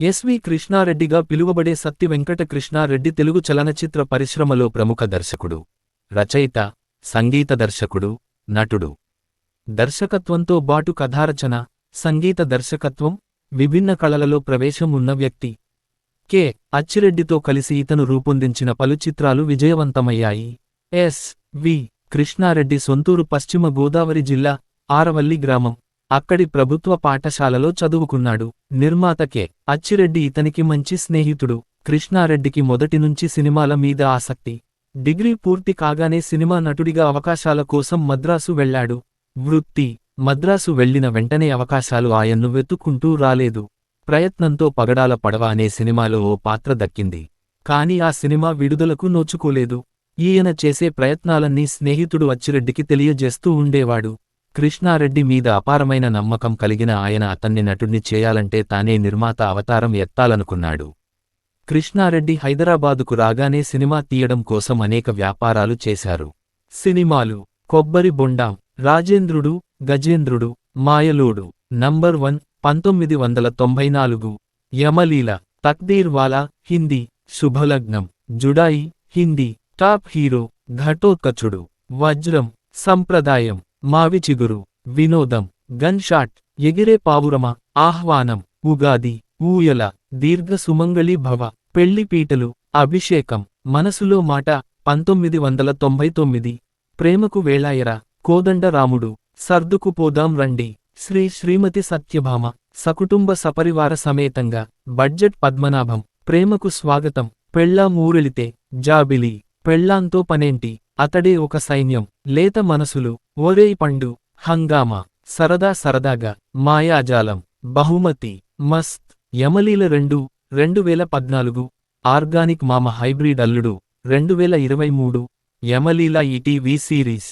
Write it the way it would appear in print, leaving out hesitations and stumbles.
SV కృష్ణారెడ్డిగా పిలువబడే సత్తి వెంకట కృష్ణారెడ్డి తెలుగు చలనచిత్ర పరిశ్రమలో ప్రముఖ దర్శకుడు, రచయిత, సంగీత దర్శకుడు, నటుడు. దర్శకత్వంతో బాటు కథారచన, సంగీత దర్శకత్వం, విభిన్న కళలలో ప్రవేశం ఉన్న వ్యక్తి. కె. అచ్చిరెడ్డితో కలిసి ఇతను రూపొందించిన పలు చిత్రాలు విజయవంతమయ్యాయి. ఎస్. వి. కృష్ణారెడ్డి సొంతూరు పశ్చిమ గోదావరి జిల్లా, ఆరవల్లి గ్రామం. అక్కడి ప్రభుత్వ పాఠశాలలో చదువుకున్నాడు. నిర్మాత కె. అచ్చిరెడ్డి ఇతనికి మంచి స్నేహితుడు. కృష్ణారెడ్డికి మొదటినుంచి సినిమాల మీద ఆసక్తి. డిగ్రీ పూర్తి కాగానే సినిమా నటుడిగా అవకాశాల కోసం మద్రాసు వెళ్లాడు. వృత్తి. మద్రాసు వెళ్లిన వెంటనే అవకాశాలు ఆయన్ను వెతుక్కుంటూ రాలేదు. ప్రయత్నంతో పగడాల పడవ అనే సినిమాలో ఓ పాత్ర దక్కింది. కాని ఆ సినిమా విడుదలకు నోచుకోలేదు. ఈయన చేసే ప్రయత్నాలన్నీ స్నేహితుడు అచ్చిరెడ్డికి తెలియజేస్తూ ఉండేవాడు. కృష్ణారెడ్డి మీద అపారమైన నమ్మకం కలిగిన ఆయన అతన్ని నటుణ్ణి చేయాలంటే తానే నిర్మాత అవతారం ఎత్తాలనుకున్నాడు. కృష్ణారెడ్డి హైదరాబాదుకు రాగానే సినిమా తీయడం కోసం అనేక వ్యాపారాలు చేశారు. సినిమాలు: కొబ్బరి బొండాం, రాజేంద్రుడు, గజేంద్రుడు, మాయలోడు, నంబర్ 1 1994, యమలీల, తక్దీర్ వాలా హిందీ, శుభలగ్నం, జుడాయి హిందీ, టాప్ హీరో, ఘటోత్కచుడు, వజ్రం, సంప్రదాయం, మావి చిగురు, వినోదం, గన్ షాట్, ఎగిరే పావురమ, ఆహ్వానం, ఉగాది, ఊయల, దీర్ఘ సుమంగళి భవ, పెళ్లిపీటలు, అభిషేకం, మనసులో మాట 1999, ప్రేమకు వేళాయరా, కోదండ రాముడు, సర్దుకు పోదాం రండి, శ్రీ శ్రీమతి సత్యభామ, సకుటుంబ సపరివార సమేతంగా, బడ్జెట్ పద్మనాభం, ప్రేమకు స్వాగతం, పెళ్ళాం ఊరెళితే, జాబిలి, పెళ్ళాంతో పనేంటి, అతడే ఒక సైన్యం, లేత మనసులు, ఓరేయ్ పండు, హంగామా, సరదా సరదాగా, మాయాజాలం, బహుమతి, మస్త్, యమలీల 2, 2014, ఆర్గానిక్ మామ హైబ్రిడ్ అల్లుడు, 2023, యమలీల ఈటీవీ సిరీస్.